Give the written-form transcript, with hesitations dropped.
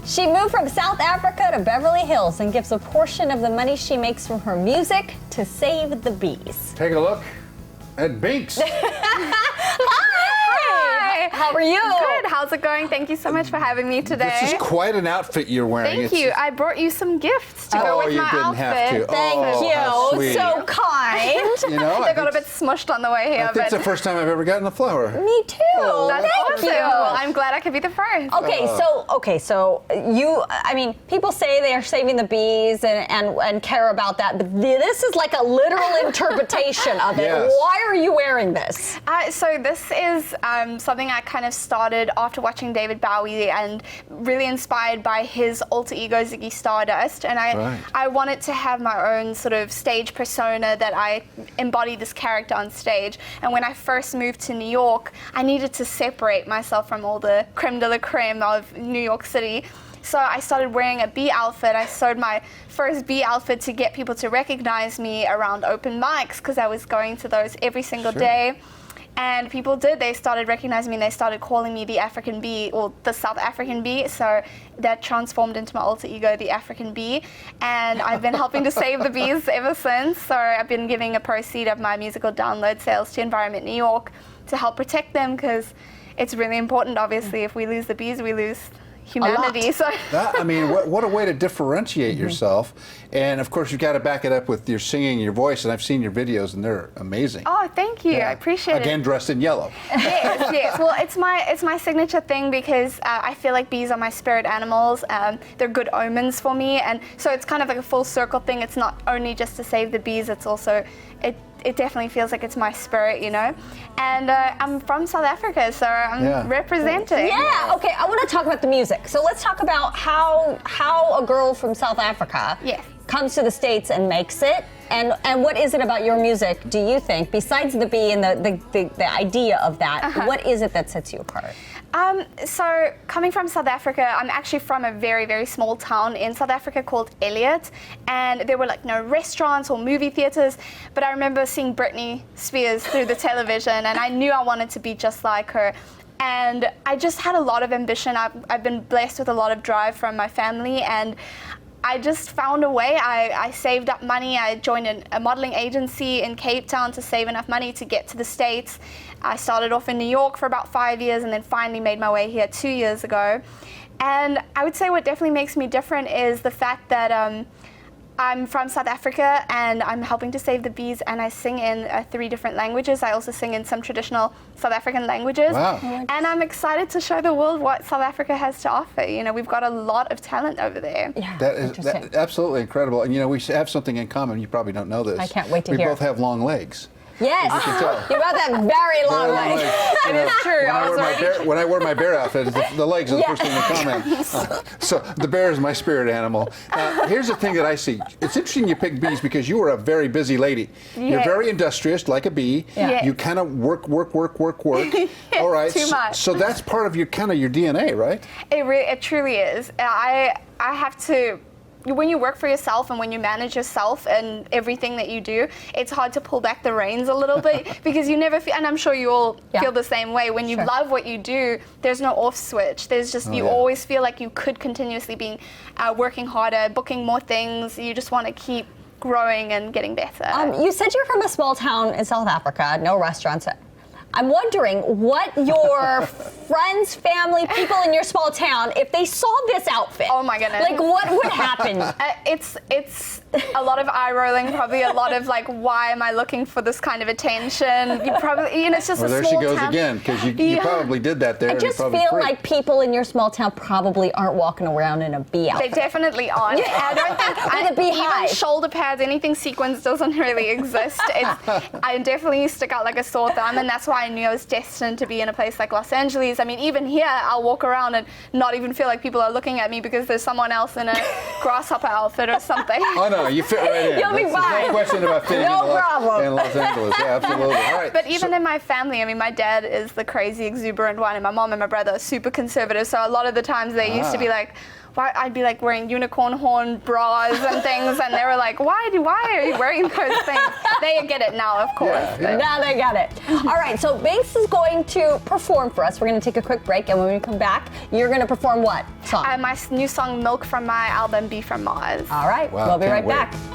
She moved from South Africa to Beverly Hills and gives a portion of the money she makes from her music to save the bees. Take a look at BINX. Hi. How are you? Good. How's it going? Thank you so much for having me today. This is quite an outfit you're wearing. Thank you. I brought you some gifts to go with you my didn't outfit. have to. Thank how you. sweet. So kind. You know, They got a bit smushed on the way here, I think but it's the first time I've ever gotten a flower. Me too. that's Thank awesome. you. Well, I'm glad I could be the first. Okay, so you, I mean, people say they are saving the bees and care about that, but this is like a literal interpretation of it. Yes. Why are you wearing this? So this is something I kind of started after watching David Bowie and really inspired by his alter ego Ziggy Stardust, and I wanted to have my own sort of stage persona that I embody this character on stage. And when I first moved to New York, I needed to separate myself from all the creme de la creme of New York City. So I started wearing a bee outfit. I sewed my first bee outfit to get people to recognize me around open mics because I was going to those every single day. And people did. They started recognizing me and they started calling me the African bee or the South African bee. So that transformed into my alter ego, the African bee. And I've been helping to save the bees ever since. So I've been giving a proceed of my musical download sales to Environment New York to help protect them because it's really important. Obviously, if we lose the bees, we lose humanity. So I mean, what a way to differentiate yourself. And of course, you've got to back it up with your singing, your voice, and I've seen your videos, and they're amazing. Oh, thank you. I appreciate it. Again, dressed in yellow. Yes, yes. Well, it's my signature thing because I feel like bees are my spirit animals. They're good omens for me, and so it's kind of like a full circle thing. It's not only just to save the bees. It's also it definitely feels like it's my spirit, you know. And I'm from South Africa, so I'm representing. Yeah. Okay. I want to talk about the music. So let's talk about how a girl from South Africa comes to the States and makes it. And what is it about your music, do you think, besides the bee and the idea of that, what is it that sets you apart? So coming from South Africa, I'm actually from a very, very small town in South Africa called Elliot, and there were like no restaurants or movie theaters, but I remember seeing Britney Spears through the television, and I knew I wanted to be just like her. And I just had a lot of ambition. I've been blessed with a lot of drive from my family, and I just found a way. I saved up money. I joined a modeling agency in Cape Town to save enough money to get to the States. I started off in New York for about 5 years and then finally made my way here 2 years ago. And I would say what definitely makes me different is the fact that I'm from South Africa and I'm helping to save the bees, and I sing in 3 different languages. I also sing in some traditional South African languages. Wow. And I'm excited to show the world what South Africa has to offer. You know, we've got a lot of talent over there. Yeah, That is absolutely incredible. And you know, we have something in common. You probably don't know this. I can't wait to hear. hear. We both have long legs. Yes. You can tell. You got that very long leg. It is true. When I wear my bear outfit, the legs are the first thing that comment. So the bear is my spirit animal. Here's the thing that I see. It's interesting you pick bees because you are a very busy lady. You're very industrious, like a bee. Yes. You kind of work. All right. Too much. So that's part of your your DNA, right? It truly is. I have to. When you work for yourself and when you manage yourself and everything that you do, it's hard to pull back the reins a little bit because you never feel, and I'm sure you all feel the same way, when you love what you do, there's no off switch. There's just, you always feel like you could continuously be working harder, booking more things. You just want to keep growing and getting better. You said you're from a small town in South Africa, no restaurants. I'm wondering what your friends, family, people in your small town, if they saw this outfit. Oh my goodness. Like, what would happen? It's a lot of eye rolling, probably a lot of like, why am I looking for this kind of attention? You probably, you know, it's just a small town. Well, there she goes again, because you probably did that there. I just feel like people in your small town probably aren't walking around in a bee outfit. They definitely aren't. I don't think even shoulder pads, anything sequins doesn't really exist. I definitely stick out like a sore thumb, and that's why I knew I was destined to be in a place like Los Angeles. I mean, even here, I'll walk around and not even feel like people are looking at me because there's someone else in a grasshopper outfit or something. Oh no, you fit right in. You'll be fine. No question about fitting in Los Angeles. Yeah, absolutely. All right. But even in my family, I mean, my dad is the crazy, exuberant one, and my mom and my brother are super conservative. So a lot of the times they used to be like, I'd be like wearing unicorn horn bras and things, and they were like, why are you wearing those things? They get it now, of course. Yeah. Now they got it. All right, so BINX is going to perform for us. We're going to take a quick break, and when we come back, you're going to perform what song? My new song, Milk, from my album Be From Mars. All right, Wow, we'll be can't right wait. back.